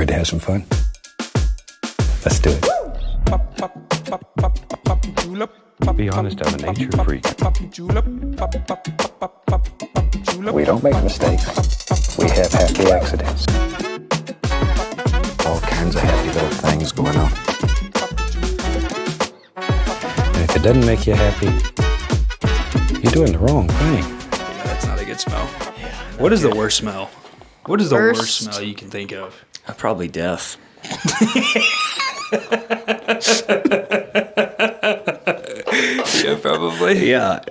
Ready to have some fun? Let's do it. Be honest, I'm a nature freak. We don't make mistakes. We have happy accidents. All kinds of happy little things going on. And if it doesn't make you happy, you're doing the wrong thing. Yeah, that's not a good smell. What is the worst smell? What is the worst smell you can think of? Probably death. Yeah, probably. Yeah,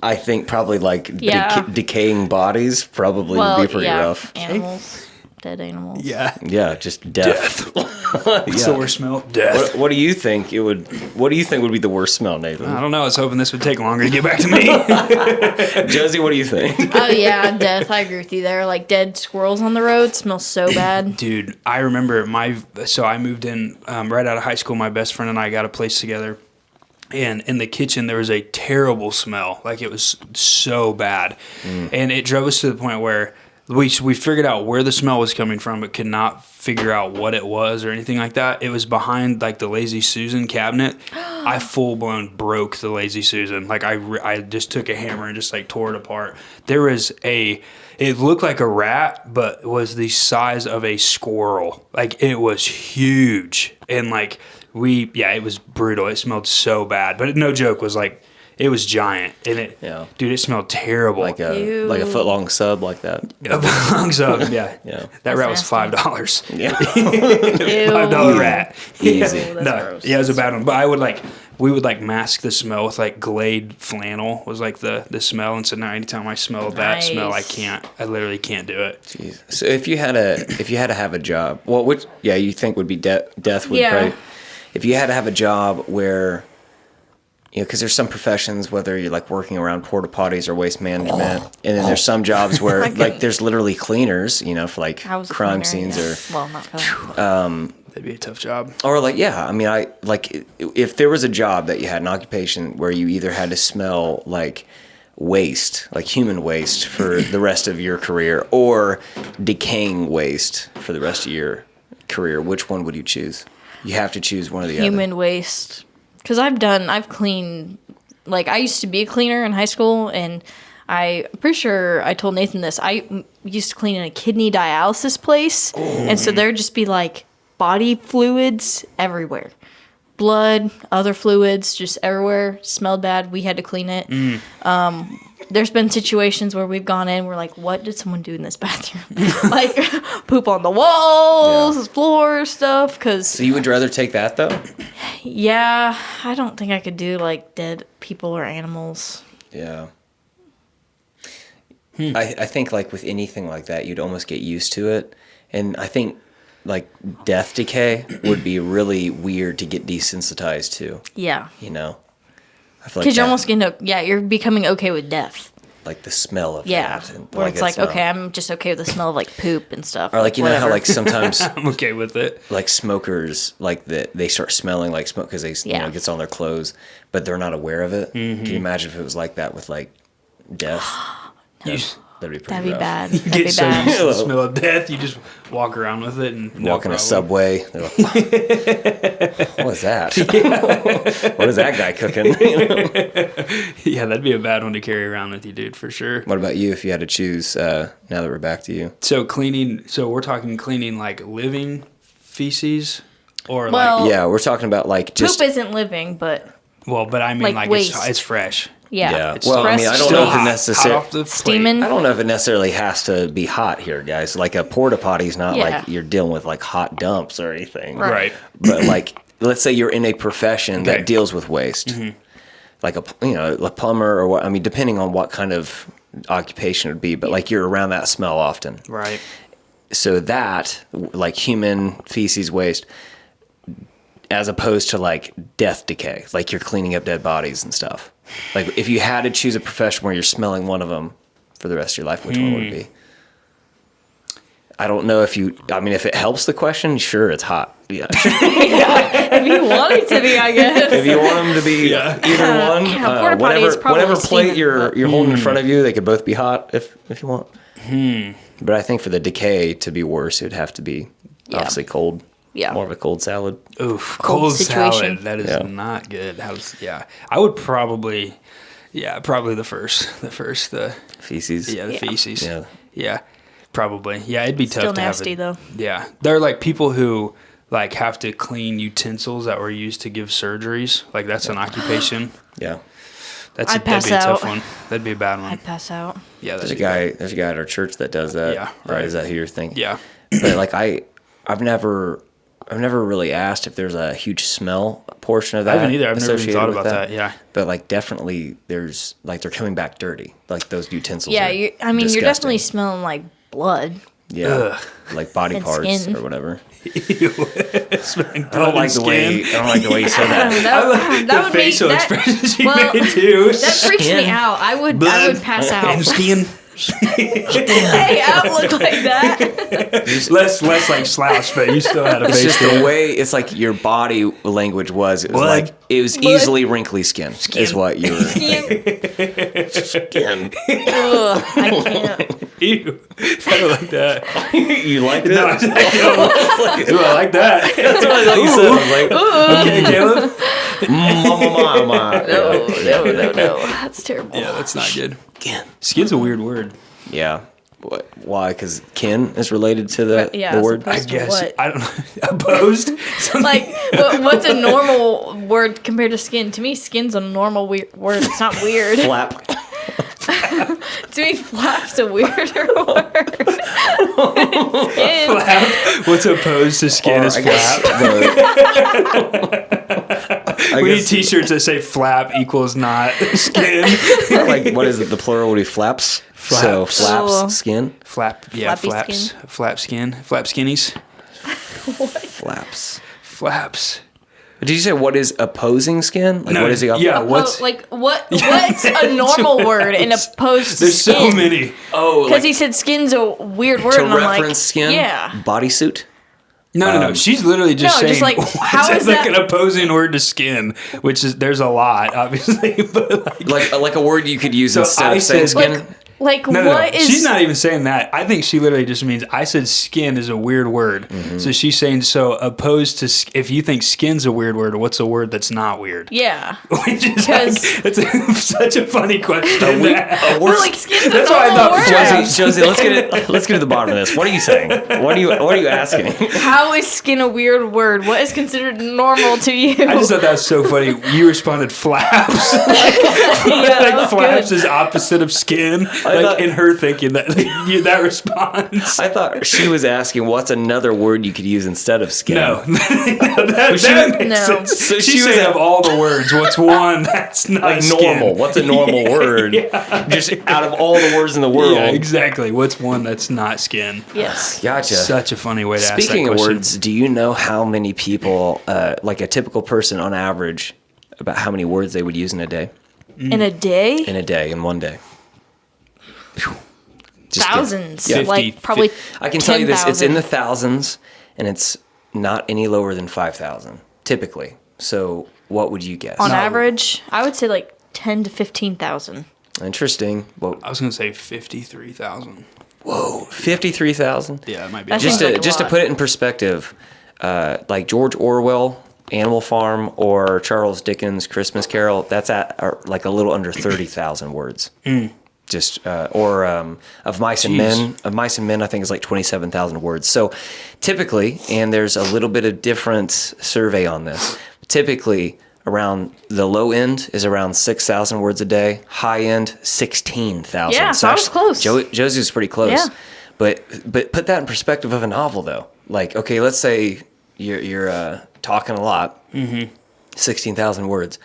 I think probably like decaying bodies probably would be pretty rough. Animals, dead animals. Yeah. Yeah, just death. What's the worst smell? Death. What do you think would be the worst smell, Nathan? I don't know. I was hoping this would take longer to get back to me. Josie, what do you think? Oh yeah, death. I agree with you there. Like dead squirrels on the road smells so bad. Dude, I remember so I moved in right out of high school. My best friend and I got a place together. And in the kitchen, there was a terrible smell. Like, it was so bad. And it drove us to the point where we figured out where the smell was coming from, but could not figure out what it was or anything like that. It was behind, like, the Lazy Susan cabinet. I full-blown broke the Lazy Susan. Like, I just took a hammer and just, like, tore it apart. There was it looked like a rat, but was the size of a squirrel. Like, it was huge. And, like... it was brutal. It smelled so bad, but no joke, was like, it was giant, and dude, it smelled terrible. Like a foot-long sub like that. A foot-long sub, yeah. Yeah. That rat was nasty. $5. Yeah. $5 rat. Easy. Gross. Yeah, it was a bad one. But we would mask the smell with like Glade flannel was like the smell, and so now anytime I smell that smell, I literally can't do it. Jeez. So if you had to have a job, you think would be death would probably. If you had to have a job where, because there's some professions, whether you're like working around porta potties or waste management, and then there's some jobs where like there's literally cleaners, for like crime scenes or. Well, not crime. That'd be a tough job. Or like, if there was a job that you had, an occupation where you either had to smell like waste, like human waste for the rest of your career, or decaying waste for the rest of your career, which one would you choose? You have to choose one or the other. Human waste. Because I've cleaned, like, I used to be a cleaner in high school, and I'm pretty sure I told Nathan this. I used to clean in a kidney dialysis place, and so there'd just be, like, body fluids everywhere. Blood, other fluids, just everywhere. Smelled bad. We had to clean it. There's been situations where we've gone in, we're like, what did someone do in this bathroom? Like, poop on the walls, floors, stuff. So you would rather take that, though? Yeah, I don't think I could do, like, dead people or animals. Yeah. I think, like, with anything like that, you'd almost get used to it. And I think, like, death decay would be really weird to get desensitized to. Yeah. Because you're almost you're becoming okay with death. Like the smell of that. And where it's like, okay, I'm just okay with the smell of like poop and stuff. Or like, how like sometimes I'm okay with it. Like smokers, like they start smelling like smoke because they it gets on their clothes, but they're not aware of it. Mm-hmm. Can you imagine if it was like that with like death? No. That'd be pretty That'd be rough. bad. You That'd get be so bad. used to the smell of death, you just walk around with it and walk in a subway. They're like, what is that? What is that guy cooking? Yeah, that'd be a bad one to carry around with you, dude, for sure. What about you if you had to choose, now that we're back to you? So we're talking cleaning like living feces or Yeah, we're talking about like just... Poop isn't living, but... Well, but I mean like waste. it's fresh. Yeah. Well, I mean, I don't know if it necessarily... Steaming. I don't know if it necessarily has to be hot here, guys. Like a porta potty's not like you're dealing with like hot dumps or anything. Right. But like, let's say you're in a profession that deals with waste. Mm-hmm. Like a plumber or what, I mean, depending on what kind of occupation it would be, but like you're around that smell often. Right. So that, like human feces waste, as opposed to like death decay, like you're cleaning up dead bodies and stuff. Like if you had to choose a profession where you're smelling one of them for the rest of your life, which one would it be? I don't know if it helps the question, sure, it's hot. Yeah. If you want it to be, I guess. If you want them to be either one, porta potty is probably whatever plate steaming, you're holding in front of you, they could both be hot if you want. But I think for the decay to be worse, it would have to be Yeah. Obviously cold. Yeah. More of a cold salad. Oof, Cold cold situation. salad. That is Yeah. not good. I would probably the first, the Feces. the feces. Yeah. Yeah, probably. Yeah, it'd be tough Still to nasty, have though. Yeah, there are like people who like have to clean utensils that were used to give surgeries. Like that's an occupation. Yeah. That'd pass be a tough out. one. That'd be a bad one. I'd pass out. Yeah, There's a guy at our church that does that. Yeah, Right. right. Is that who you're thinking? Yeah. But like I've never really asked if there's a huge smell portion of that. I haven't either. I've never even associated thought with about that. Yeah. But like definitely there's like they're coming back dirty. Like those utensils. Yeah, are you're disgusting. definitely smelling like blood. Yeah. Ugh. Like body And parts skin. or whatever. I I don't like the way you said that. That would facial make that, expressions you well, made too. that freaks me Skin. out. I would pass And out. skin. Hey, I don't look like that. less like slouch, but you still had a It's face. just the way it's like your body language was. It was Blood. like it was easily wrinkly skin. Is what you were thinking. Ugh, I can't. Ew. I don't like that. You liked it? No, I don't. Ooh, I like that. That's what I thought you said. I was like, Okay, Caleb. mama. No. That's terrible. Yeah, that's not good. Skin's a weird word. Yeah. What? Why? Because kin is related to the Yeah, the as word. opposed I guess. What? I don't know. Opposed? Something- Like, what's a normal word compared to skin? To me, skin's a normal word. It's not weird. Flap. To me, flap's a weirder word. Skin. flap. What's opposed to skin Or is I guess flap. We need t-shirts that say flap equals not skin. like what is it? The plural would be flaps. So Flaps. flaps, Oh. skin, Flap. Yeah, Flappy flaps. skin. Flap skin. Flap skinnies. flaps. Flaps. Did you say what is opposing skin? Like No, what is the opposite? yeah. What's What's a normal word in opposed to There's skin? so many. Oh, Because he said skin's a weird word, to and I'm like, reference skin. yeah. Bodysuit. No. She's literally just No, saying just like, how it's is like that- an opposing word to skin, which is there's a lot, obviously. But Like a word you could use So instead I of saying said- skin. Like, no. what is... She's not even saying that. I think she literally just means I said skin is a weird word. Mm-hmm. So she's saying so opposed to if you think skin's a weird word, what's a word that's not weird? Yeah. Which is Because- it's such a funny question. a Well, like, skin's a That's why I normal thought word. Josie, let's get to the bottom of this. What are you saying? What are you asking? How is skin a weird word? What is considered normal to you? I just thought that was so funny. You responded flaps. Yeah, that was Flaps good. is opposite of skin. thought- In her thinking that that response. I thought she was asking what's another word you could use instead of skin. No, that makes No. sense. So she She's was saying of all the words, what's one that's not Like skin? normal. What's a normal word? Just out of all the words in the world. Yeah, exactly. What's one that's not skin? Yes. Gotcha. Such a funny way to ask that Speaking of question. words, do you know how many people, like a typical person on average, about how many words they would use in a day? In a day? In one day. Phew. Just get- Thousands. Yeah. Like, 50, probably I can tell you this, it's in 10,000. the thousands, and it's not any lower than 5,000, typically. So what would you guess? On average, I would say like 10 to 15,000. Interesting. Well, I was gonna say 53,000. whoa, 53,000? Yeah, it might be. That Just seems to like a just to lot. put it in perspective, like George Orwell, Animal Farm, or Charles Dickens' Christmas Carol, that's at like a little under 30,000 words. Just of Mice and Men. Of Mice and Men, I think is like 27,000 words. So typically, and there's a little bit of different survey on this. Typically, around the low end is around 6,000 words a day. High end, 16,000. Yeah, so I was close. Josie was pretty close. Yeah. But put that in perspective of a novel, though. Like, okay, let's say you're talking a lot, 16,000 words.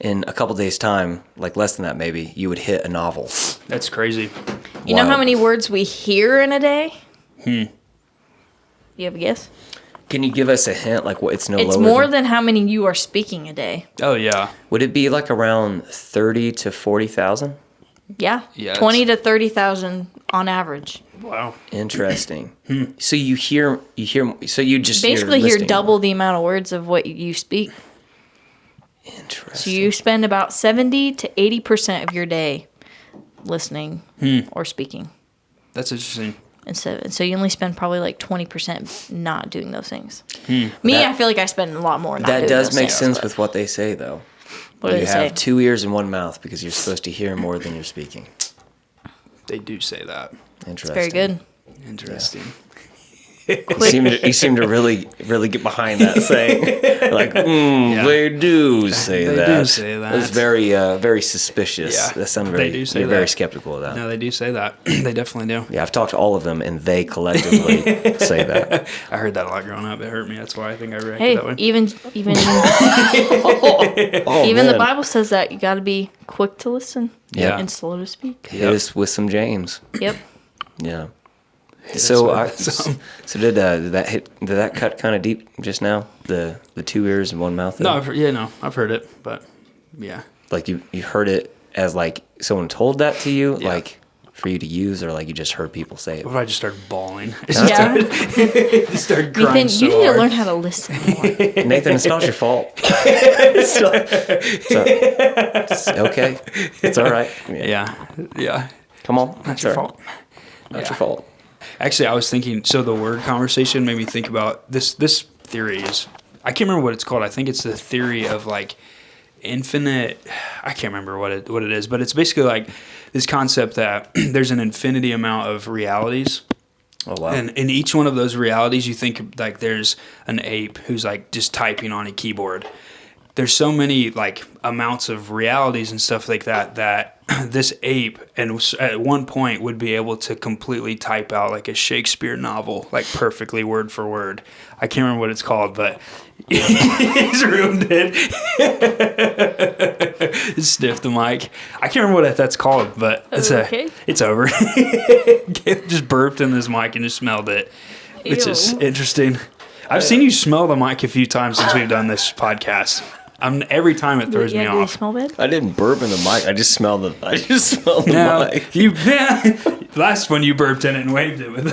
In a couple days' time, like less than that maybe, you would hit a novel. That's crazy. You know how Wild. many words we hear in a day? You have a guess? Can you give us a hint? Like, what? It's no It's lower. more than how many you are speaking a day. Oh yeah. Would it be like around 30 to 40,000? Yeah. Yeah, 20 to 30,000 on average. Wow. Interesting. So you hear. So you just Basically, you're hear listening. double the amount of words of what you speak. So Interesting. you spend about 70 to 80% of your day listening or speaking. That's interesting. So you only spend probably like 20% not doing those things. I feel like I spend a lot more not doing That does those make things, sense but with what they say, though. what do You they have say? 2 ears and 1 mouth because you're supposed to hear more than you're speaking. They do say that. Interesting. Very good. Interesting. You seem to really, really get behind that saying. Like, they do say They that. do say that. It's very, very suspicious. Yeah, That sounds they very. do say You're that. very skeptical of that. No, they do say that. They definitely do. Yeah, I've talked to all of them, and they collectively say that. I heard that a lot growing up. It hurt me. That's why I think I reacted Hey, that way. even Oh, even the man. Bible says that you got to be quick to listen Yeah. and slow to speak. Hit us with some James. Yep. Yeah. us So, with some. did that cut kind of deep just now? The 2 ears and 1 mouth. No, thing? I've heard it, but yeah. Like you heard it as like someone told that to you, Yeah. like for you to use, or like you just heard people say it. What if I just started bawling? Yeah. Just started crying Nathan, so you need hard. to learn how to listen more. Nathan, it's not your fault. It's okay. It's all right. Yeah. Come on. Not It's your all right. fault. Not your fault. Actually, I was thinking, so the word conversation made me think about this theory is, I can't remember what it's called. I think it's the theory of like infinite, I can't remember what it is, but it's basically like this concept that there's an infinity amount of realities. Oh wow. And in each one of those realities, you think like there's an ape who's like just typing on a keyboard. There's so many like amounts of realities and stuff like that this ape and at one point would be able to completely type out like a Shakespeare novel, like perfectly word for word. I can't remember what it's called, but he's ruined it. Sniffed the mic. I can't remember what that's called, but it's over. Just burped in this mic and just smelled it, which is Ew. interesting. I've seen you smell the mic a few times since we've done this podcast. Every time it throws me Do you off. smell bad? I didn't burp in the mic. I just smelled the No, mic. you last one you burped in it and waved it with.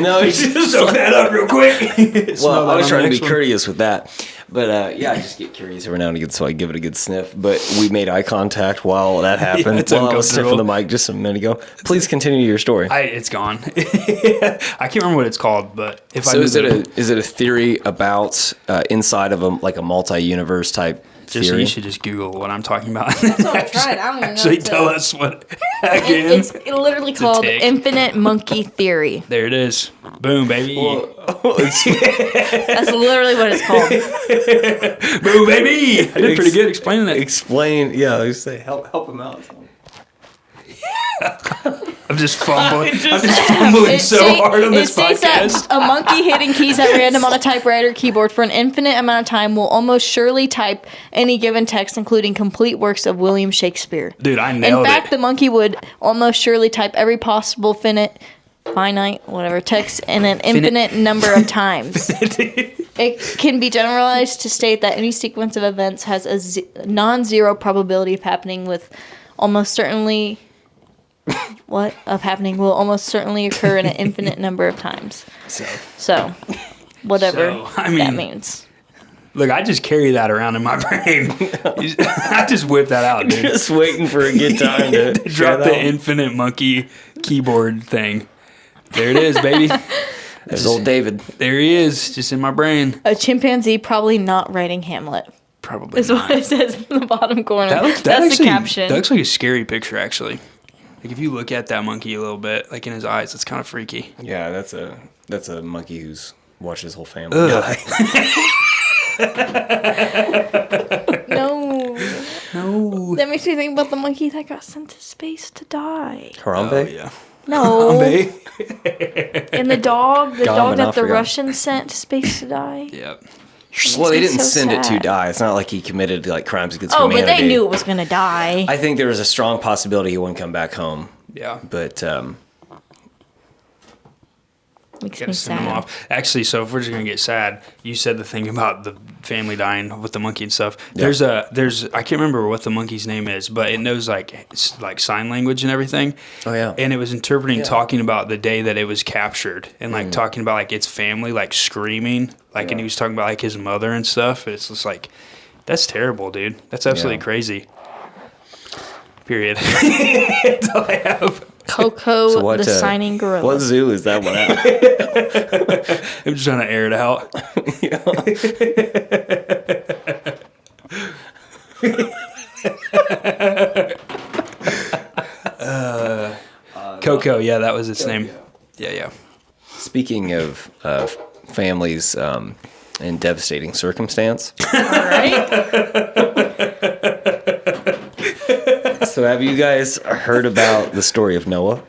No, it's just Soak that up real quick. well, I was trying to be courteous. courteous with that. But I just get curious every now and again, so I give it a good sniff. But we made eye contact while that happened. it's while I was sniffing uncomfortable. the mic just a minute ago. Please continue your story. It's gone. I can't remember what it's called, but if So I is it a theory about inside of a multi-universe type just theory? you should just Google what I'm talking about. That's what I tried. I don't even know. Actually, what to- tell us what again. It's literally called tick. infinite monkey theory. There it is. Boom, baby. That's literally what it's called. Boom, baby. I did pretty good explaining that. Explain. Yeah, I say help him out. I'm just fumbling. I'm just fumbling so hard on this it states podcast. that a monkey hitting keys at random on a typewriter keyboard for an infinite amount of time will almost surely type any given text, including complete works of William Shakespeare. Dude, I In nailed fact, it. the monkey would almost surely type every possible finite, whatever, text in an infinite number of times. It can be generalized to state that any sequence of events has a non-zero probability of happening with almost certainly... will almost certainly occur in an infinite number of times. So whatever that means. Look, I just carry that around in my brain. I just whip that out, dude. Just waiting for a good time to Drop the infinite monkey keyboard thing. There it is, baby. There's old David. There he is, just in my brain. A chimpanzee probably not writing Hamlet. Probably Is not. what it says in the bottom corner. That's That's the caption. That looks like a scary picture, actually. Like if you look at that monkey a little bit, like in his eyes, it's kind of freaky. Yeah, that's a monkey who's watched his whole family die. No. No. That makes me think about the monkey that got sent to space to die. Harambe? Oh, yeah. No. Harambe. And the dog Gammon, I that the forgot. Russians sent to space to die. Yep. Well, they me didn't so send it to sad. die. It's not like he committed like crimes against Oh, humanity. but they knew it was going to die. I think there was a strong possibility he wouldn't come back home. Yeah. But Makes Gotta me send him sad. off. Actually, so if we're just gonna get sad, you said the thing about the family dying with the monkey and stuff. Yeah. There's I can't remember what the monkey's name is, but it knows like sign language and everything. Oh, yeah. And it was interpreting, Yeah. talking about the day that it was captured, and like talking about like its family like screaming, like, and he was talking about like his mother and stuff. It's just like, that's terrible, dude. That's absolutely Yeah. crazy. Period. That's all I have. Coco, So what, the signing gorilla. What zoo is that one at? I'm just trying to air it out. Coco, yeah, that was its name. Yeah. Speaking of families in devastating circumstance. All right. So have you guys heard about the story of Noah?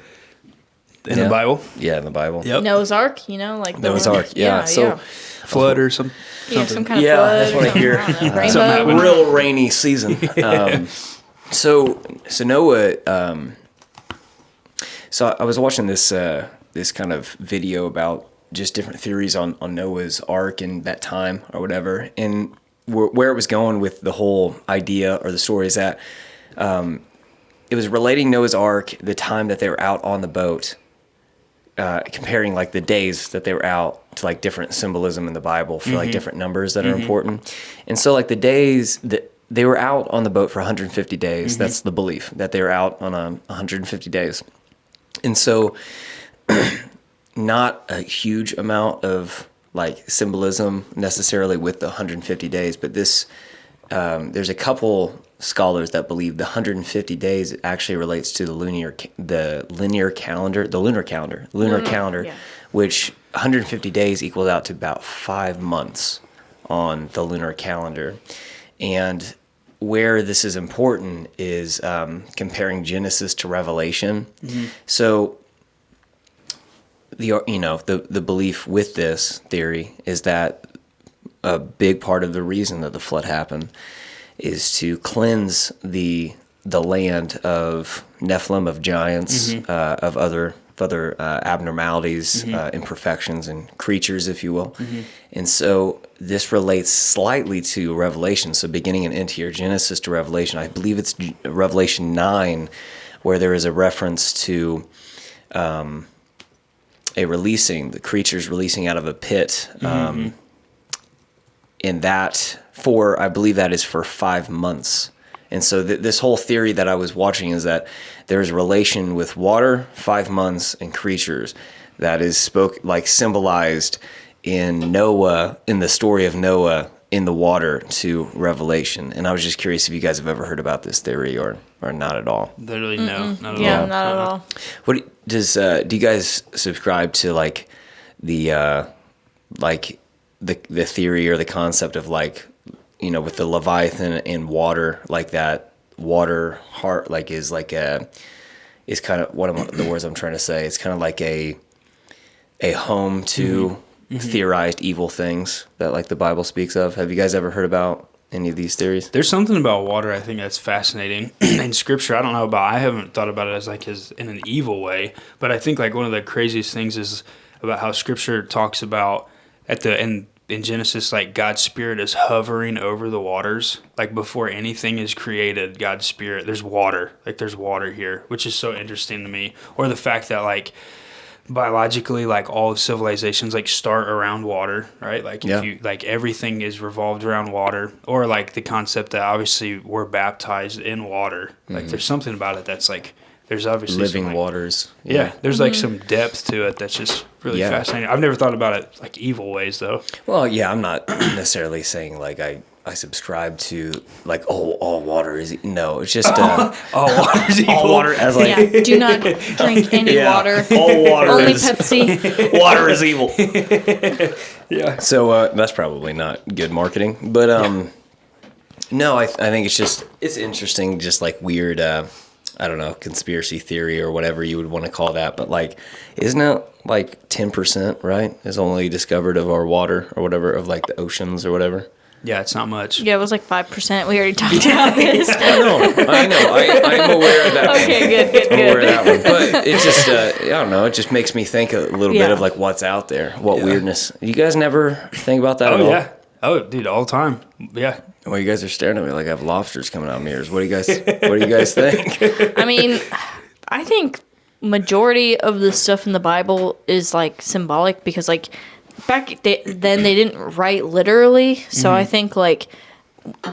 In the Bible? Yeah, in the Bible. Yep. Noah's Ark, like the Noah's Ark, yeah. So Flood or some. yeah, some kind of Yeah, flood. that's what I hear. don't know, Something rainbow. happened. real rainy season. So Noah. So I was watching this this kind of video about just different theories on Noah's Ark and that time or whatever, and where it was going with the whole idea or the story is that it was relating Noah's Ark, the time that they were out on the boat, comparing like the days that they were out to like different symbolism in the Bible for like different numbers that are important. And so like the days that they were out on the boat for 150 days, that's the belief that they were out on 150 days. And so not a huge amount of like symbolism necessarily with the 150 days, but this there's a couple scholars that believe the 150 days actually relates to the lunar calendar, Yeah. which 150 days equals out to about 5 months on the lunar calendar. And where this is important is comparing Genesis to Revelation. So the belief with this theory is that a big part of the reason that the flood happened is to cleanse the land of Nephilim, of giants, of other abnormalities, imperfections, and creatures, if you will. And so this relates slightly to Revelation. So beginning and end here, Genesis to Revelation. I believe it's Revelation 9, where there is a reference to the creatures releasing out of a pit. In that, I believe that is for 5 months. And so this whole theory that I was watching is that there's a relation with water, 5 months, and creatures that is symbolized in Noah, in the story of Noah in the water to Revelation. And I was just curious if you guys have ever heard about this theory or not at all. Literally, no. Not at Yeah, all. not at all. What do you guys subscribe to like the theory or the concept of like, with the Leviathan and water, like that water heart, like is kind of what the words I'm trying to say. It's kind of like a home to theorized evil things that like the Bible speaks of. Have you guys ever heard about any of these theories? There's something about water I think that's fascinating in Scripture. I haven't thought about it as in an evil way, but I think like one of the craziest things is about how Scripture talks about in Genesis, like God's Spirit is hovering over the waters. Like before anything is created, God's Spirit, there's water. Like there's water here, which is so interesting to me. Or the fact that like biologically, like all of civilizations like start around water, right? Like if you like everything is revolved around water. Or like the concept that obviously we're baptized in water. Like there's something about it that's like there's obviously Living some, like, waters. Yeah, there's like some depth to it that's just really fascinating. I've never thought about it like evil ways though. Well, yeah, I'm not necessarily saying like I subscribe to like all water is no. It's just All water's evil. all water as like Yeah, do not drink any water. all water Only is Pepsi. water is evil. Yeah. So that's probably not good marketing, but no, I think it's interesting, just like weird. I don't know, conspiracy theory or whatever you would want to call that, but like, isn't it like 10%, right? Is only discovered of our water or whatever, of like the oceans or whatever. Yeah, it's not much. Yeah, it was like 5%. We already talked about this. I know. I'm aware of that. Okay, good. I'm aware of that one. But it just, I don't know, it just makes me think a little bit of like what's out there, what weirdness. You guys never think about that at all? Oh yeah. Oh, dude, all the time. Yeah. Well, you guys are staring at me like I have lobsters coming out of my ears. What do you guys think? I mean, I think majority of the stuff in the Bible is like symbolic because like then they didn't write literally. So I think like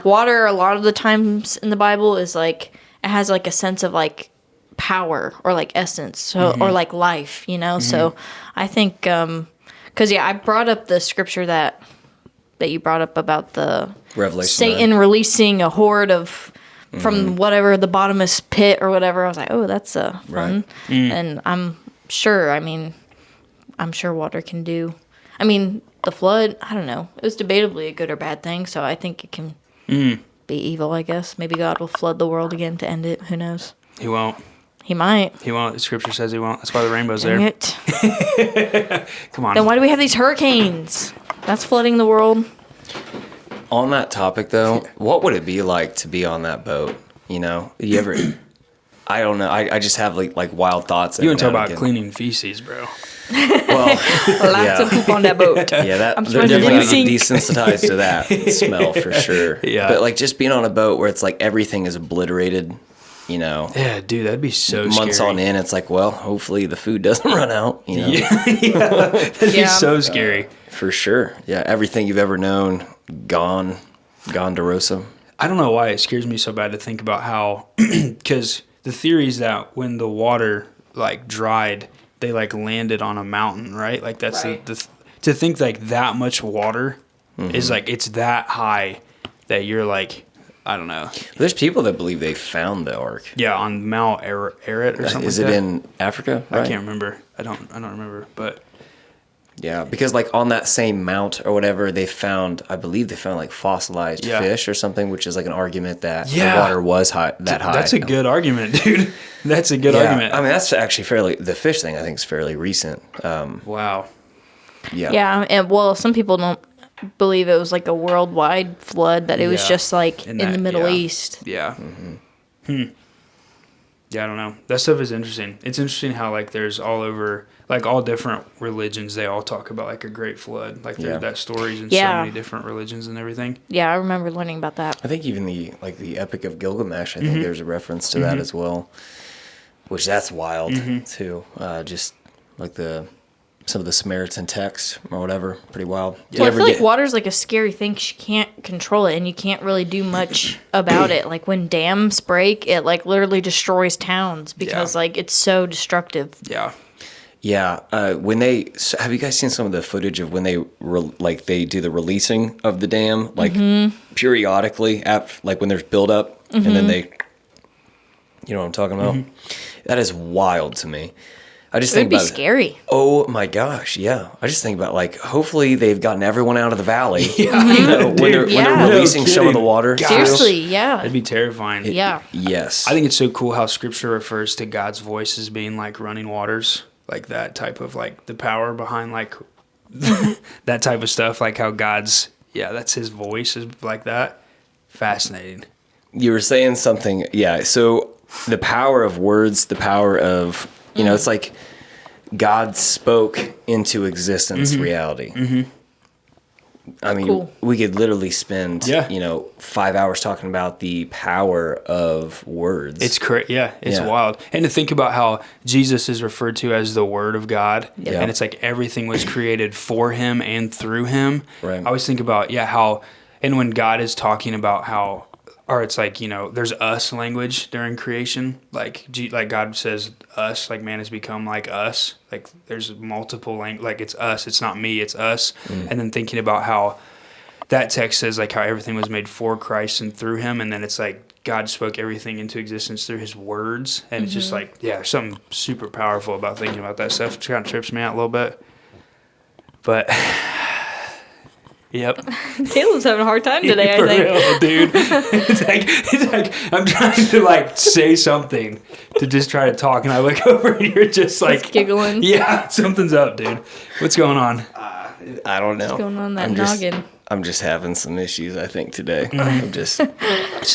water a lot of the times in the Bible is like it has like a sense of like power or like essence, so or like life, you know. So I think because I brought up the scripture that you brought up about the Revelation Satan 9. releasing a horde of from whatever the bottomless pit or whatever. I was like, oh, that's fun. Right. And I'm sure water can do. I mean, the flood, I don't know. It was debatably a good or bad thing, so I think it can be evil, I guess. Maybe God will flood the world again to end it. Who knows? He won't. He might. He won't. The scripture says he won't. That's why the rainbow's Dang there. it. Come on. Then why do we have these hurricanes? That's flooding the world. On that topic, though, what would it be like to be on that boat? You know, you ever? I don't know. I just have like wild thoughts. You want to talk about cleaning feces, bro? Well, Lots of poop on that boat. yeah, they're I'm definitely surprised it gonna didn't get sink. desensitized to that smell for sure. Yeah. But like just being on a boat where it's like everything is obliterated, you know. Yeah, dude, that'd be so Months scary. on end, it's like, well, hopefully the food doesn't run out, you know. Yeah, that'd be Yeah. so scary. For sure. Yeah, everything you've ever known, gone to Rosa. I don't know why it scares me so bad to think about how, because the theory is that when the water like dried, they like landed on a mountain, right? Like that's to think like that much water is like it's that high that you're like, I don't know. There's people that believe they found the ark. Yeah, on Mount Ararat or something. Is like it that. in Africa? I Right? can't remember. I don't remember, but Yeah, because like on that same mount or whatever, I believe they found like fossilized fish or something, which is like an argument that the water was high. That's a good argument, dude. That's a good argument. I mean, that's actually the fish thing I think is fairly recent. Wow. Yeah. Yeah, and well, some people don't believe it was like a worldwide flood, that it was Yeah. just like In in the that- Middle yeah. East. Yeah. Yeah, I don't know. That stuff is interesting. It's interesting how like there's all over like all different religions. They all talk about like a great flood. Like there's that stories in so Yeah. many different religions and everything. Yeah, I remember learning about that. I think even the Epic of Gilgamesh, I think there's a reference to that as well, which that's wild too. Just like some of the Samaritan texts or whatever, pretty wild. Well, I feel like water's like a scary thing 'cause you can't control it and you can't really do much about it. Like when dams break, it like literally destroys towns because like it's so destructive. Yeah. Yeah, have you guys seen some of the footage of when they they do the releasing of the dam like periodically like when there's buildup and then they, you know what I'm talking about? That is wild to me. I just It would think be about scary. Oh my gosh, yeah. I just think about like hopefully they've gotten everyone out of the valley. Yeah. You know, when they're Yeah. releasing some of the kidding. water. God. Seriously, yeah. That'd be terrifying. Yeah. Yes. I think it's so cool how scripture refers to God's voice as being like running waters, like that type of like the power behind like that type of stuff, like how God's, that's his voice is like that. Fascinating. You were saying something, yeah. So the power of words, the power of, you know, it's like God spoke into existence reality. I mean, Cool. we could literally spend, 5 hours talking about the power of words. It's it's Yeah. wild. And to think about how Jesus is referred to as the Word of God, Yeah. and it's like everything was created for him and through him. Right. I always think about how, and when God is talking about how, or it's like there's us language during creation, like God says us, like man has become like us, like there's multiple like it's us, it's not me, it's us, and then thinking about how that text says like how everything was made for Christ and through him, and then it's like God spoke everything into existence through his words, and it's just like something super powerful about thinking about that stuff. It kind of trips me out a little bit, but yep. Caleb's having a hard time today, For I think. real, dude. It's like I'm trying to like say something to just try to talk, and I look over and you're just like Giggling. Yeah, something's up, dude. What's going on? I don't know. What's going on in that I'm just- noggin? I'm just having some issues, I think, today. It's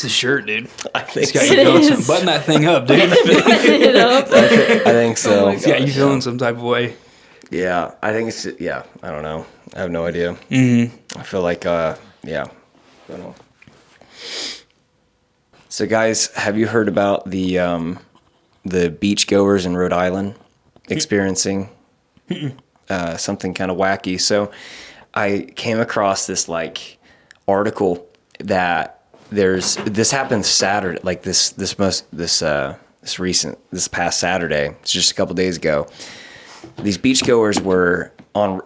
the shirt, dude. I think It's got so. you feeling some. Button that thing up, dude. It up. I think so. It's got you feeling some type of way. Yeah, I think it's I don't know. I have no idea. I feel like I don't know. So guys, have you heard about the beach goers in Rhode Island experiencing something kind of wacky? So I came across this like article that this happened Saturday, like this this past Saturday. It's just a couple days ago. These beachgoers were on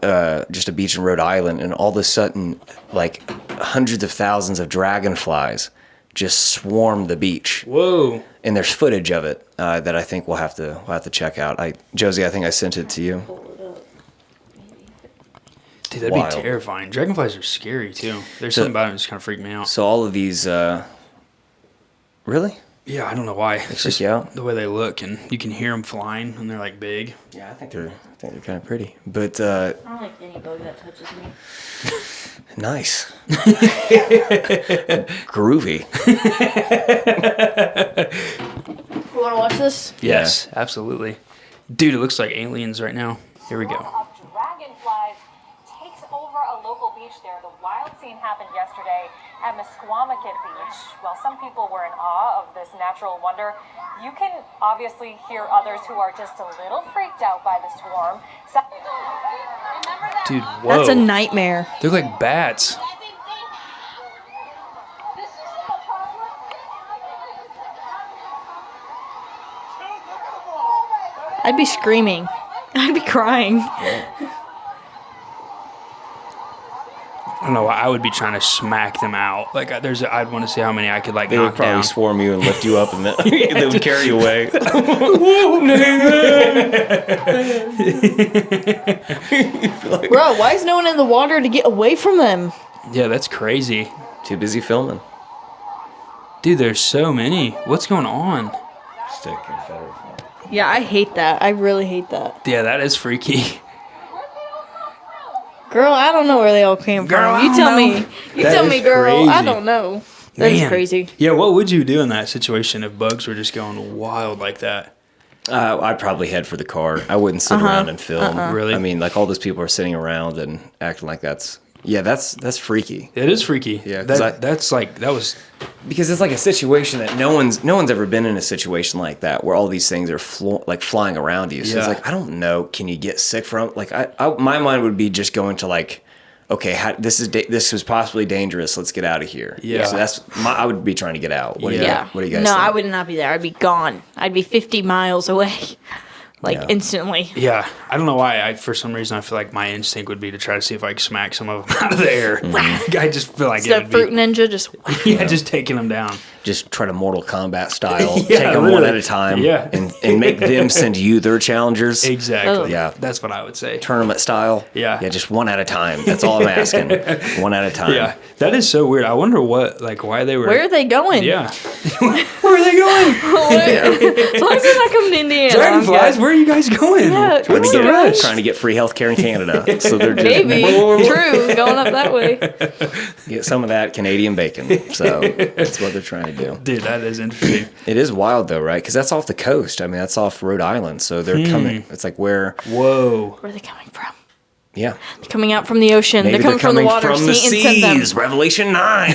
just a beach in Rhode Island, and all of a sudden, like hundreds of thousands of dragonflies just swarmed the beach. Whoa! And there's footage of it that I think we'll have to check out. Josie, I think I sent it to you. Dude, that'd be terrifying. Dragonflies are scary too. There's something about them that just kind of freak me out. So all of these, really? Yeah, I don't know why. It's just you out? the way they look, and you can hear them flying, and they're like big. Yeah, I think they're kind of pretty. But I don't like any bug that touches me. nice, groovy. You want to watch this? Yes, absolutely. Dude, it looks like aliens right now. Here we go. Of dragonflies takes over a local beach there. The wild scene happened yesterday at Misquamicut Beach. While some people were in awe of this natural wonder, you can obviously hear others who are just a little freaked out by the swarm. Dude, whoa. That's a nightmare. They're like bats. I'd be screaming. I'd be crying. I don't know. I would be trying to smack them out. Like, I'd want to see how many I could like They would knock probably down. swarm you and lift you up, and then they would carry you away. Bro, why is no one in the water to get away from them? Yeah, that's crazy. Too busy filming. Dude, there's so many. What's going on? Stick Confederate flag. Yeah, I hate that. I really hate that. Yeah, that is freaky. Girl, I don't know where they all came Girl, from. You I tell don't me. know. You That tell is me, girl. I crazy. don't know. That's Man. crazy. Yeah, what would you do in that situation if bugs were just going wild like that? I'd probably head for the car. I wouldn't sit around and film. Really? I mean, like all those people are sitting around and acting like that's freaky. It is freaky. Yeah, 'cause that was Because it's like a situation that no one's ever been in a situation like that where all these things are flying around you. So it's Yeah. like, I don't know, can you get sick from? Like my mind would be just going to like, okay, this is possibly dangerous. Let's get out of here. Yeah. So I would be trying to get out. What do you Yeah. What do you guys No, think? I would not be there. I'd be gone. I'd be 50 miles away. Like, Yeah. instantly. Yeah, I don't know why. For some reason, I feel like my instinct would be to try to see if I could smack some of them out of the air. I just feel like It's it that would fruit be, ninja just... yeah, just taking them down. Just try to Mortal Kombat style, Yeah, take them one literally. at a time, Yeah. and make them send you their challengers, Exactly. Oh. Yeah. That's what I would say. tournament style. Yeah. just one at a time. That's all I'm asking. One at a time. Yeah, that is so weird. I wonder why they were. Where are they going? Yeah. Where are they going? As long as they're not coming to Indiana. I'm Dragonflies, good. where are you guys going? Yeah, Trying what's to the get rush? trying to get free healthcare in Canada, so they're just Maybe. True. Going up that way. get some of that Canadian bacon. So that's what they're trying to do. Dude, that is interesting. It is wild though, right? Because that's off the coast. I mean, that's off Rhode Island. So they're coming. It's like where? Whoa. Where are they coming from? Yeah. They're coming out from the ocean. Maybe they're coming from the water. from the Satan sent them. seas. Revelation 9.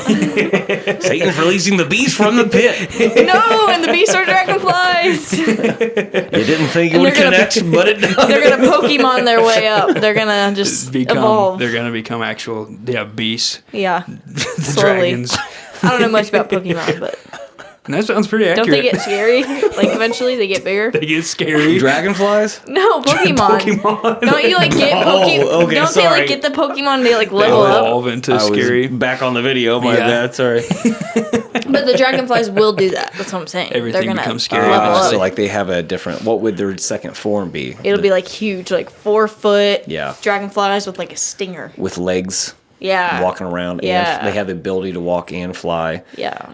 Satan's releasing the beast from the pit. No, and the beasts are dragonflies. You didn't think it And would they're gonna- connect, but it does. They're gonna Pokemon their way up. They're gonna just evolve. They're gonna become actual beasts. Yeah, The slowly. dragons. I don't know much about Pokemon, but And that sounds pretty accurate. don't they get scary? Like eventually they get bigger. They get scary. Dragonflies? No, Pokemon. Pokemon. Don't you like get Oh, Pokemon? okay, don't they sorry. like get the Pokemon? They like They level up. evolve into I scary. was back on the video. My Yeah. bad. Sorry. But the dragonflies will do that. That's what I'm saying. Everything They're gonna becomes scary. level up. So like they have a different. What would their second form be? It'll be like huge, like 4 foot. Yeah. Dragonflies with like a stinger. With legs, Yeah. walking around. Yeah. And they have the ability to walk and fly. Yeah.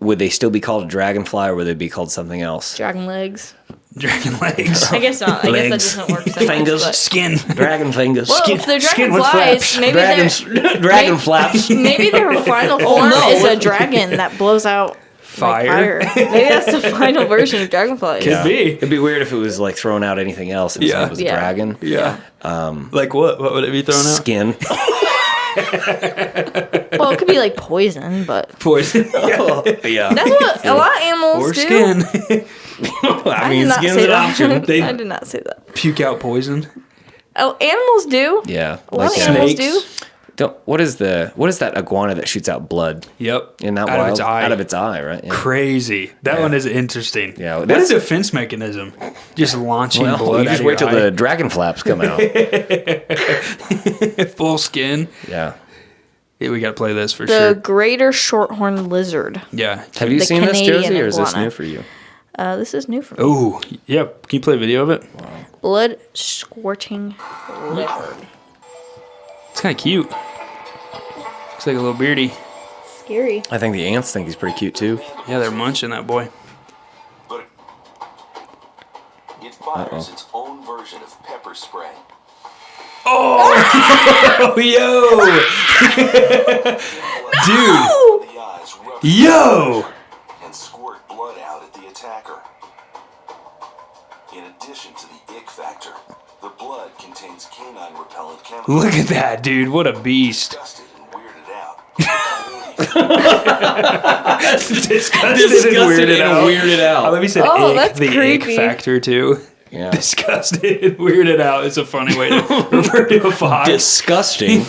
Would they still be called a dragonfly, or would they be called something else? Dragon legs. Dragon legs. I guess not. I guess that Legs. doesn't work. So Fingers. Much, but- Skin. Dragon fingers. well, if they're skin with dragonflies, flaps. maybe Dragon flaps. maybe their final form no. is a dragon that blows out like, Fire. fire. Maybe that's the final version of dragonflies. Could be. It'd be weird if it was like throwing out anything else instead Yeah. it was a Yeah. dragon. Yeah. Like what? What would it be thrown out? Skin. Well, it could be like poison, but Poison. Yeah. that's what a lot of animals Or do. skin. I I mean, did not skin's say an that. option. They- I did not say that. Puke out poison. Oh, animals do. Yeah. A lot Like of animals snakes. do. What is that iguana that shoots out blood? Yep. In that out wild? of its eye. Out of its eye, right? Yeah. Crazy. That one is interesting. Yeah, What a defense mechanism. Just launching blood. You just wait till the dragon flaps come out. Full skin. Yeah. Yeah, we got to play this for The sure. greater shorthorn lizard. Yeah. Have you The seen this, Canadian Josie, or is this iguana. new for you? This is new for me. Oh, yeah. Can you play a video of it? Blood squirting lizard. It's kind of cute. Looks like a little beardy. Scary. I think the ants think he's pretty cute too. Yeah, they're munching that boy. But it fires its own version of pepper spray. Oh, yo! Dude. The eyes rub Yo! and squirt blood out at the attacker. In addition to the ick factor, the blood contains canine repellent chemicals. Look at that, dude. What a beast. Disgusted and weirded out. Disgusted and weirded out. I let me say Oh, ick, that's the creepy. ick factor, too. Yeah. Disgusted and weirded out is a funny way to refer to a fox. Disgusting.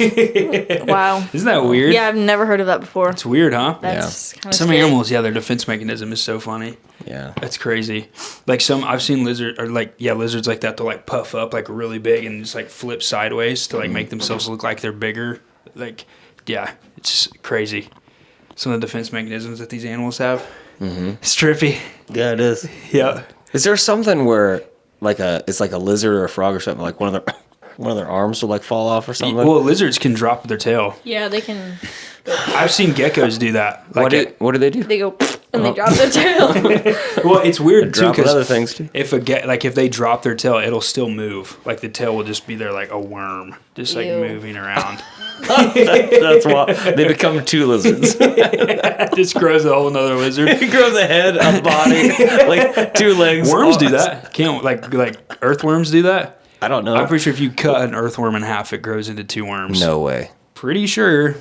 Wow. Isn't that weird? Yeah, I've never heard of that before. It's weird, huh? That's kind of Some scary. animals, yeah, their defense mechanism is so funny. Yeah. That's crazy. Like I've seen lizards like that. They'll like puff up like really big and just like flip sideways to like make themselves look like they're bigger. Like, yeah, it's just crazy. Some of the defense mechanisms that these animals have. Mm-hmm. It's trippy. Yeah, it is. Yeah. Is there something where it's like a lizard or a frog or something, like one of their arms will like fall off or something? Well, lizards can drop their tail. Yeah, they can. I've seen geckos do that. Like what do they do? They go and they drop their tail. well, it's weird too Dropping because other things too. if they drop their tail, it'll still move. Like the tail will just be there like a worm, just like Ew. moving around. That's why they become two lizards. It just grows a whole nother lizard. It grows a head, a body, like two legs. Worms do arms. that. Can't like earthworms do that? I don't know. I'm pretty sure if you cut an earthworm in half, it grows into two worms. No way. Pretty sure.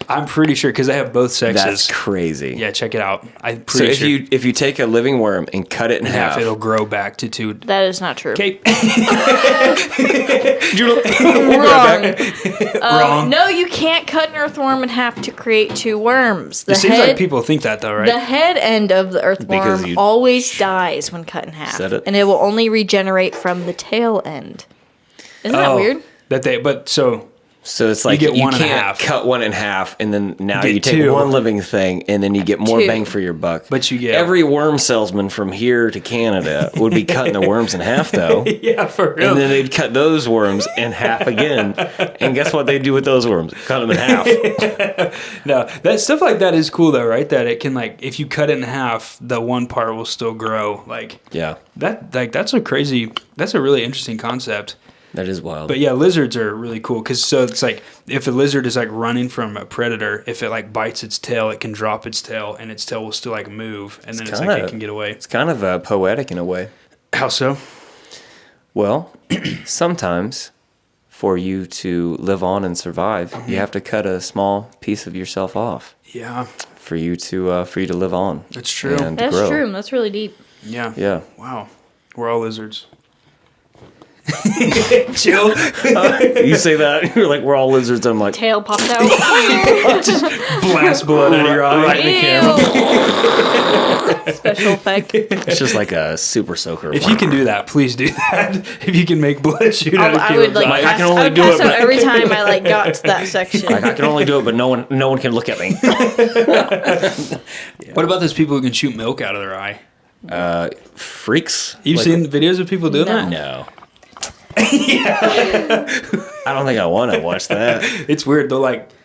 I'm pretty sure because they have both sexes. That's crazy. Yeah, check it out. I'm So pretty sure if you take a living worm and cut it in half, it'll grow back to two. That is not true. Okay. Wrong. Wrong. No, you can't cut an earthworm in half to create two worms. The It seems head, like people think that though, right? the head end of the Because earthworm you always dies when cut in half, said it. and it will only regenerate from the tail end. Isn't that weird? So it's like get you one and a can't half. cut one in half, and then now Get you take two. one living thing, and then you get more Two. bang for your buck. But you get- every worm salesman from here to Canada would be cutting the worms in half, though. Yeah, for real. And then they'd cut those worms in half again. And guess what they do with those worms? Cut them in half. No, that stuff like that is cool though, right? That it can like if you cut it in half, the one part will still grow. Like Yeah, that's a really interesting concept. that is wild. But yeah, lizards are really cool because so it's like if a lizard is like running from a predator, if it like bites its tail, it can drop its tail and its tail will still like move, and then it's like it can get away. It's kind of poetic in a way. How so? Well, sometimes for you to live on and survive, you have to cut a small piece of yourself off Yeah, for you to live on. That's true. And That's grow. true. That's really deep. yeah, Yeah. Wow, we're all lizards. Chill. You say that, you're like, we're all lizards. I'm like, Tail popped out. Blast blood out of your eye. right in the camera. Special effect. It's just like a super soaker. If you can do that, please do that. If you can make blood shoot out of I would Caleb's like. eye. I can Pass, only I would do pass it, out but- every time I like got to that section. Like, I can only do it, but no one can look at me. What about those people who can shoot milk out of their eye? Freaks. You've Like, seen videos of people doing that? No. I don't think I want to watch that It's weird.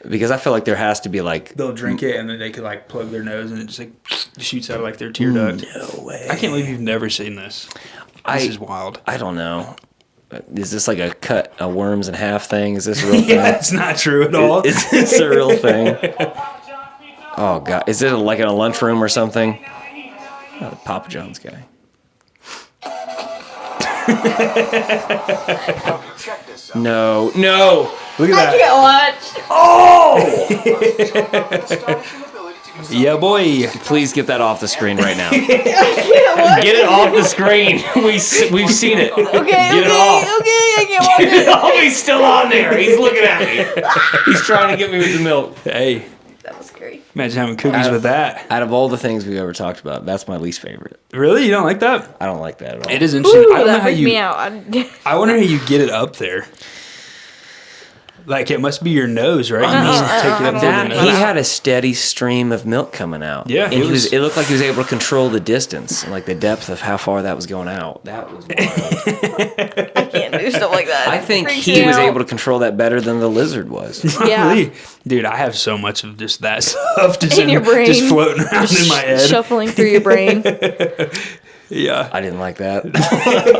because I feel like there has to be like. They'll drink it and then they could like plug their nose and it just like shoots out of like their tear duct. No way. I can't believe you've never seen this. This is wild. I don't know. Is this like a cut a worms in half thing? Is this a real thing? Yeah, it's not true at all. Is this a real thing? Oh god, is it like in a lunchroom or something? Oh, the Papa John's guy. Check this out. No. Look at I that. can't watch. Astonishing ability to Yeah, boy. Please get that off the screen right now. Get it off the screen. We've seen it. Okay, Get it off. I can't watch Get it. it off. He's still on there. He's looking at me. He's trying to get me with the milk. Hey, That was scary. imagine having cookies with that. Out of all the things we've ever talked about, that's my least favorite. Really? You don't like that? I don't like that at all. It is interesting. Ooh, I don't know that how freaked me you. out. I wonder how you get it up there. Like it must be your nose, right? You just take it up to the He nose. had a steady stream of milk coming out. Yeah, and it looked like he was able to control the distance and like the depth of how far that was going out. That was wild. I can't do stuff like that. I think Freaks he me was out. able to control that better than the lizard was. Yeah. Really? Dude, I have so much of just that stuff just In your brain. just floating around in my head. Shuffling through your brain. Yeah. I didn't like that.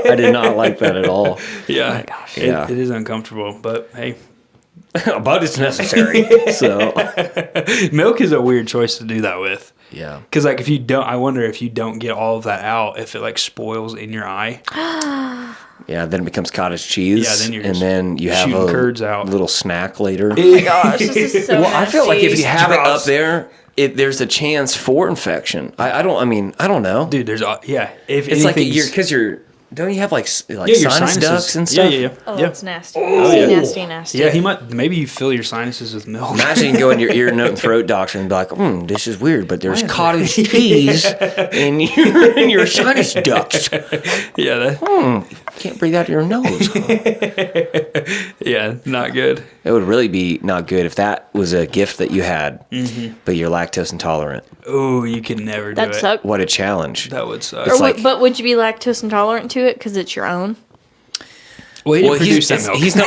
I did not like that at all. Yeah. Oh my gosh. Yeah. It is uncomfortable, but hey, But it's necessary. So milk is a weird choice to do that with. yeah. Because like if you don't, I wonder if you don't get all of that out, if it like spoils in your eye. Yeah, then it becomes cottage cheese. Yeah, then you're and just then you have shooting a curds out. little snack later. Oh my gosh, this is so Well, I feel like if you nasty. have it up Drops. there, there's a chance for infection. I don't know. Dude, there's if It's like anything's- don't you have like yeah, your sinus sinuses. ducts and stuff? Yeah. Oh, yeah. that's nasty. Nasty, nasty. Yeah, he might. Maybe you fill your sinuses with milk. Imagine you go in your ear, nose, and throat doctor and be like, this is weird, but there's cottage cheese in your sinus ducts. Yeah, that, Can't breathe out of your nose. yeah, not good. It would really be not good if that was a gift that you had, but you're lactose intolerant. Oh, you could never do That'd it. suck. What a challenge. That would suck. It's Or like- but would you be lactose intolerant to it because it's your own? Well, he didn't Well, produce that milk. he's not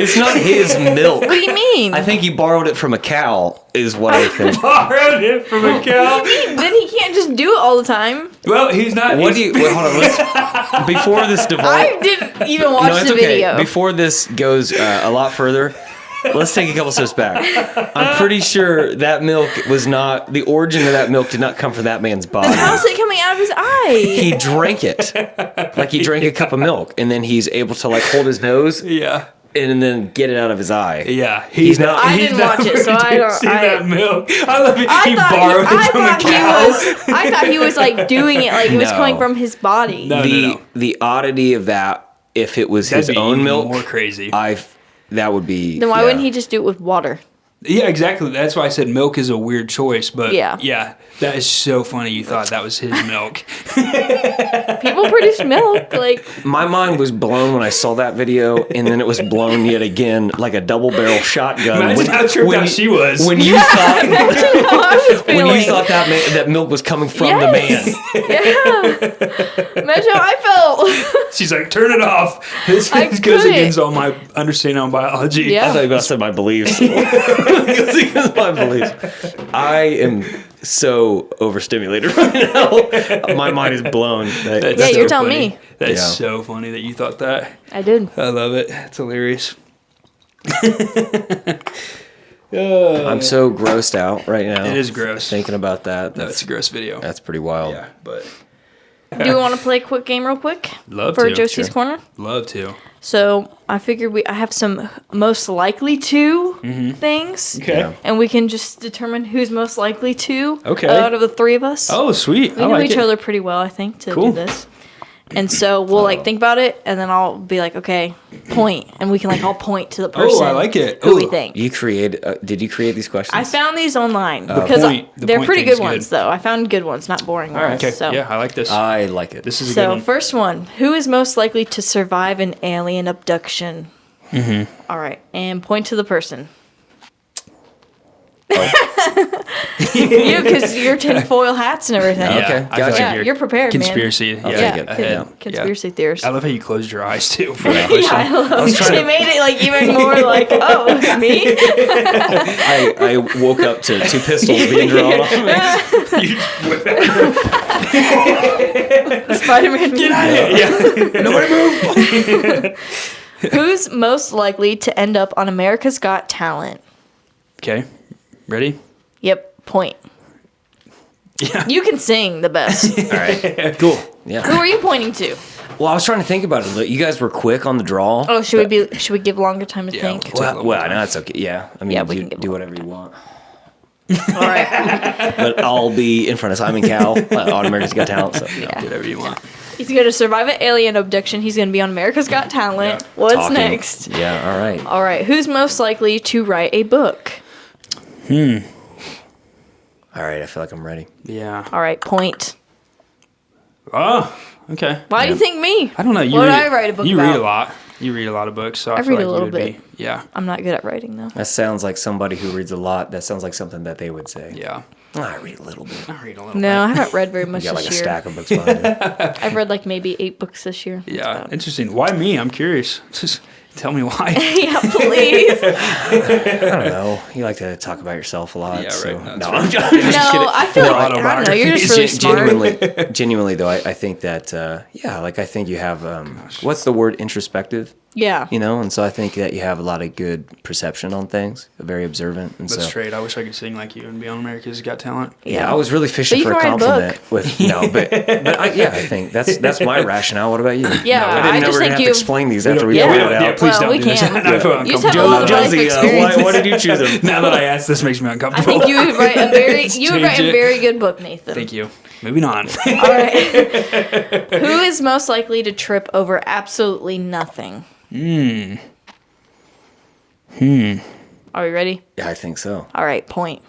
It's not his milk. What do you mean? I think he borrowed it from a cow, is what I think. borrowed it from a cow. Then he can't just do it all the time. Well, he's not. What do you? Wait, hold on. Before this devolves, I didn't even watch no, it's the okay. video. Before this goes a lot further, let's take a couple steps back. I'm pretty sure that milk was not the origin of that milk did not come from that man's body. How's it coming out of his eye? He drank it, like he drank a cup of milk, and then he's able to like hold his nose Yeah. and then get it out of his eye. Yeah, He's not- I didn't watch it, so I don't. See that milk? I love it. I He thought borrowed it from a cow. I thought he was like doing it like it was No. coming from his body. No. The oddity of that, if it was That'd his be own even milk, more crazy. that would be. Then why yeah. wouldn't he just do it with water? Yeah, exactly. That's why I said milk is a weird choice. But Yeah. that is so funny. You thought that was his milk. People produce milk. Like My mind was blown when I saw that video, and then it was blown yet again like a double barrel shotgun. Imagine how tripped out she was. When you thought imagine how I was feeling. when you thought that milk was coming from the man. Yeah. Imagine how I felt. She's like, turn it off. This I goes couldn't. against all my understanding on biology. Yeah. I thought you about to say my beliefs. It goes against my beliefs. I am so overstimulated right now. My mind is blown. That's Yeah, you're telling funny. me. That's Yeah. so funny that you thought that. I did. I love it. It's hilarious. I'm so grossed out right now. It is gross. Thinking about that. That's a gross video. That's pretty wild. Yeah, but Do we want to play a quick game real quick? Love for to, Josie's sure. Corner? love to. So I figured I have some most likely to things. Okay. Yeah. And we can just determine who's most likely to Okay. out of the three of us. Oh, sweet. We I know like each it. other pretty well, I think, to Cool. do this. And so we'll like think about it, and then I'll be like, okay, point, and we can like all point to the person. I like it. Who we Ooh. think. You created? Did you create these questions? I found these online because The they're point pretty thing's good ones, good. though. I found good ones, not boring All right. ones. Okay. So, Yeah, I like this. I like it. This is a good so one. first one: who is most likely to survive an alien abduction? Mm-hmm. All right, and point to the person. You, because your tinfoil hats and everything. Yeah, Okay, I feel gotcha. Yeah, you're prepared, conspiracy. man. I'll Yeah, take it. ahead. Yeah. Conspiracy theorists. I love how you closed your eyes too. For that Yeah, question. I love trying They to- made it like even more like, oh, me? I woke up to two pistols being drawn on me. You whip it. Spider-Man. Get out of here. Yeah. Nobody move. Who's most likely to end up on America's Got Talent? Okay. Ready? Yep, point. Yeah. You can sing the best. All right. Cool. Yeah. Who are you pointing to? Well, I was trying to think about it. You guys were quick on the draw. Oh, should we give longer time to think? we'll Well, no, that's okay. Yeah. I mean, Yeah, we you can give do a whatever you want. All right. But I'll be in front of Simon Cowell on America's Got Talent. So Yeah. Whatever you want. He's going to survive an alien abduction. He's going to be on America's Got Talent. Yeah. What's Talking. next? Yeah, all right. All right. Who's most likely to write a book? All right, I feel like I'm ready. Yeah. All right. Point. Oh, okay. Why do you think me? I don't know. What would I write a book You about? read a lot. You read a lot of books, so I feel read a like little you would bit. be. Yeah. I'm not good at writing, though. That sounds like somebody who reads a lot. That sounds like something that they would say. Yeah. Oh, I read a little bit. I read a little No, I bit. haven't read very much You got this like a year. stack of books behind you. I've read like maybe 8 books this year. That's Yeah. about it. Interesting. Why me? I'm curious. Just tell me why. Yeah, please. I don't know. You like to talk about yourself a lot. Yeah, so. right. No, No, that's I'm right. just No, kidding. I feel like, I don't know, you're just really smart. Genuinely though, I think that, like I think you have, what's the word, introspective? Yeah. You know, and so I think that you have a lot of good perception on things, very observant. And That's so, straight. I wish I could sing like you and be on America's Got Talent. Yeah, I was really fishing But you for a can write a compliment book. with I think that's my rationale. What about you? Yeah, I didn't I know just we were think gonna have to you- explain these after we Yeah. figured it out. Yeah, please Well, don't we do this. can. I feel You just have a uncomfortable. lot of life Josie, experience. why did you choose him? Now that I asked, this makes me I uncomfortable. think you would write a it. very good book, Nathan. Thank you. Moving on. All right. Who is most likely to trip over absolutely nothing? Are we ready? Yeah, I think so. All right, point.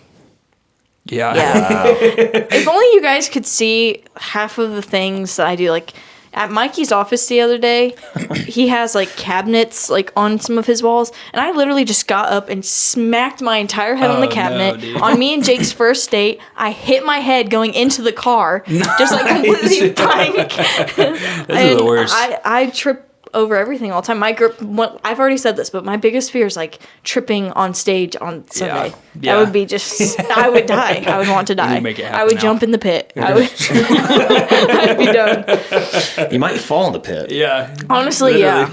Yeah. Yeah. If only you guys could see half of the things that I do. Like at Mikey's office the other day, he has like cabinets like on some of his walls, and I literally just got up and smacked my entire head on the Oh, cabinet. no, dude. On me and Jake's first date, I hit my head going into the car, just like completely blank. Those are the worst. I trip over everything all the time. I've already said this, but my biggest fear is like tripping on stage on Sunday. Yeah. That would be just, I would die. I would want to die. make it I happen would now. jump in the pit. I would, I'd be done. You might fall in the pit. Yeah. Honestly, Literally.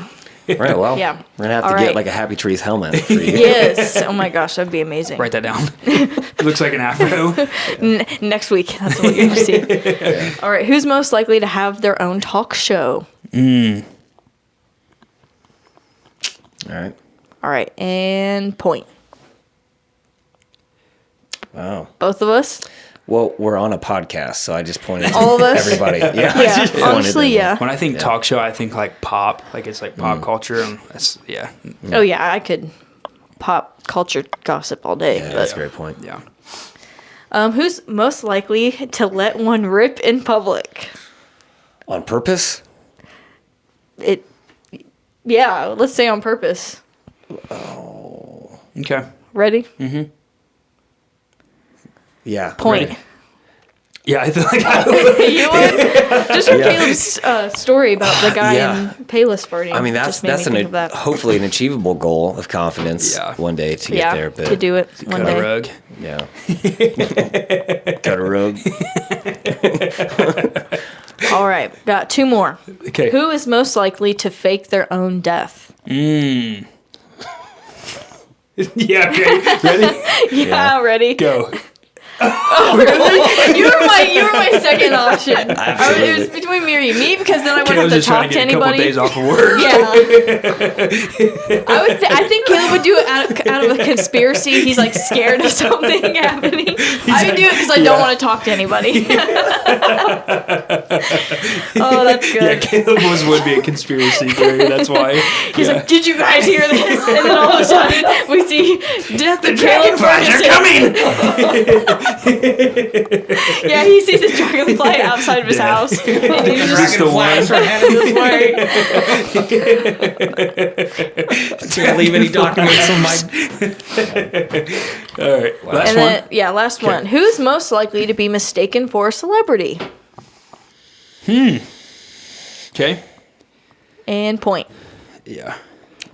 yeah. Right. Well, Yeah. we're gonna have to All get right. like a Happy Trees helmet for you. Yes. Oh my gosh, that'd be amazing. Write that down. Looks like an afro. Next week, that's what you're going to see. All right. Who's most likely to have their own talk show? All right. All right. And point. Wow. Both of us? Well, we're on a podcast, so I just pointed to All of us? everybody. Yeah. Yeah. Pointed Honestly, them. yeah. When I think talk show, I think like pop. Like it's like pop culture. And that's, yeah. Oh, yeah. I could pop culture gossip all day. Yeah, but that's a great point. Yeah. Who's most likely to let one rip in public? On purpose? Yeah, let's say on purpose. Okay. Ready? Yeah. Point. ready. Yeah, I feel like You would? Just from Caleb's story about the guy Yeah. in Payless party. I mean, that's just made me think of that. hopefully an achievable goal of confidence Yeah. one day to get Yeah, there. But to do it one cut a day. rug. Yeah. Got a rug. All right, got 2 more. Okay. Who is most likely to fake their own death? Yeah. Okay. Ready? Yeah, ready? Go. You were my second option. It was between me or you. Me because then I wouldn't Caleb's have to just trying talk to to get a couple anybody. days off of work. Yeah. I think Caleb would do it out of a conspiracy. He's like scared of something happening. I would do it because I don't want to talk to anybody. Oh, that's Yeah, good. Caleb would be a conspiracy theory. That's why. He's like, did you guys hear this? And then all of a sudden we see Death of Caleb Ferguson. coming. Yeah, he sees a dragonfly outside of his house. And he's just, the one. Can't leave any documents on my. All right. Last and one. then, yeah, last one. Who's most likely to be mistaken for a celebrity? Okay. And point. Yeah.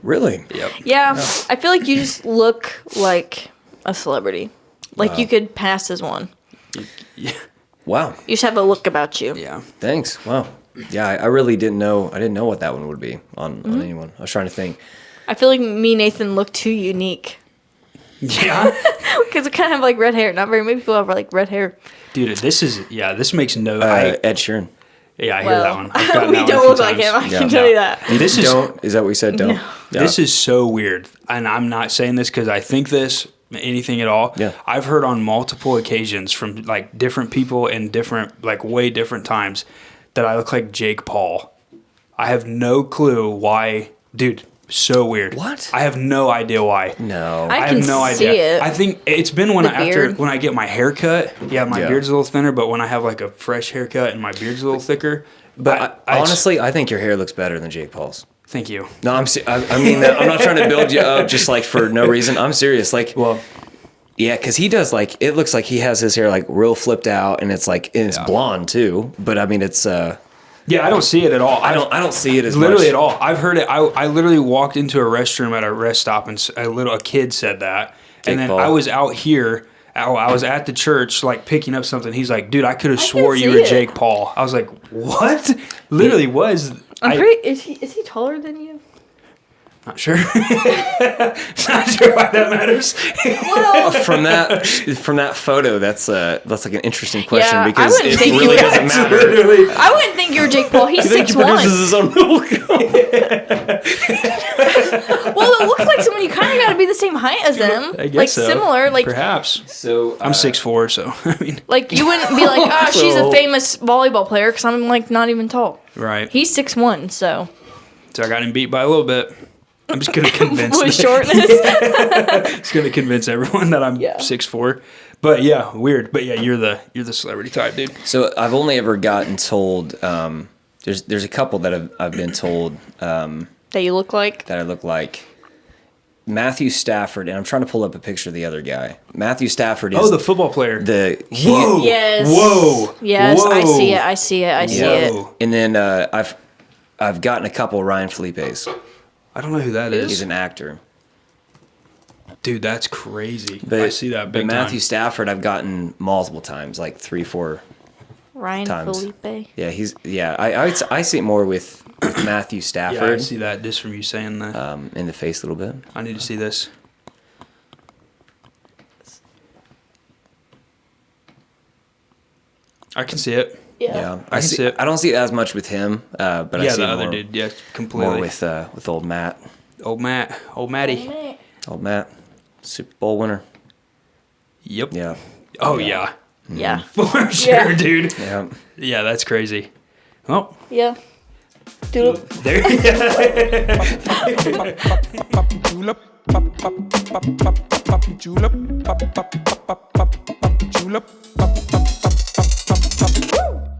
Really? Yep. Yeah, I feel like you just look like a celebrity. Like you could pass as one. Yeah. Wow. You just have a look about you. Yeah. Thanks. Wow. Yeah, I really didn't know. I didn't know what that one would be on anyone. I was trying to think. I feel like me and Nathan look too unique. Yeah. Because I kind of have like red hair. Not very many people have like red hair. Dude, this makes no. Ed Sheeran. Yeah, I hear that one. I've gotten we that one a don't few look like him. times. I can tell you that. This is Don't. Is that what you said? Don't. Yeah. This is so weird, and I'm not saying this because I think this, anything at all. Yeah. I've heard on multiple occasions from like different people in different, like way different times that I look like Jake Paul. I have no clue why, dude. So weird. What? I have no idea why. No. I have can no see idea. it. I think it's been when The beard. when I get my hair cut. Yeah, my Yeah. beard's a little thinner, but when I have like a fresh haircut and my beard's a little thicker. But honestly, I think your hair looks better than Jake Paul's. Thank you. No, I mean that. I'm not trying to build you up just like for no reason. I'm serious. Like, Well, yeah, because he does like it looks like he has his hair like real flipped out, and it's like it's blonde too. But I mean, it's yeah, I don't see it at all. I don't see it as literally much. at all. I've heard it. I literally walked into a restroom at a rest stop and a kid said that, Jake and then Paul. I was out here. I was at the church, like picking up something. He's like, "Dude, I could have can swore you see were it. Jake Paul." I was like, "What?" Literally was. Is he taller than you? Not sure. Not sure why that matters. Well, From that photo, that's like an interesting question Yeah, I because wouldn't it think really you- doesn't matter. Literally. I wouldn't think you're Jake Paul. He's I think he 6'1". produces his own milk. Well, it looks like someone you kind of got to be the same height as them. I guess like so. similar. Like Perhaps. So I'm 6'4", so I mean. like you wouldn't be like, ah, she's a So- famous volleyball player because I'm like not even tall. Right. He's 6'1", so So I got him beat by a little bit. I'm just gonna convince. with shortness. Just gonna convince everyone that I'm Yeah. 6'4". But yeah, weird. But yeah, you're the celebrity type, dude. So I've only ever gotten told. There's a couple that I've been told that you look like. that I look like Matthew Stafford, and I'm trying to pull up a picture of the other guy. Matthew Stafford is Oh, the football player. Whoa. Yes. Whoa. Yes, Whoa. I see it. I see it. I see it. Whoa. And then I've gotten a couple of Ryan Felipes. I don't know who that is. He's an actor. Dude, that's crazy. But I see that big But Matthew time. Stafford, I've gotten multiple times, like 3, 4. Ryan Times. Felipe. Yeah, I see it more with Matthew Yeah, I Stafford see that just from you saying that. in the face a little bit. I need to see this. I can see it. Yeah, I can see it. I don't see it as much with him, but I Yeah, see the it other more, dude. Yeah, completely. more with old Matt. Old Matty. Old Matt, Super Bowl winner. Yep. Yeah, Oh yeah. Yeah. For sure, dude. yeah. Yeah, that's crazy. Oh, Yeah. Dude. there. Julep, pop, pop, pop, pop, pop, julep, pop, pop, pop, pop, pop, julep, pop, pop,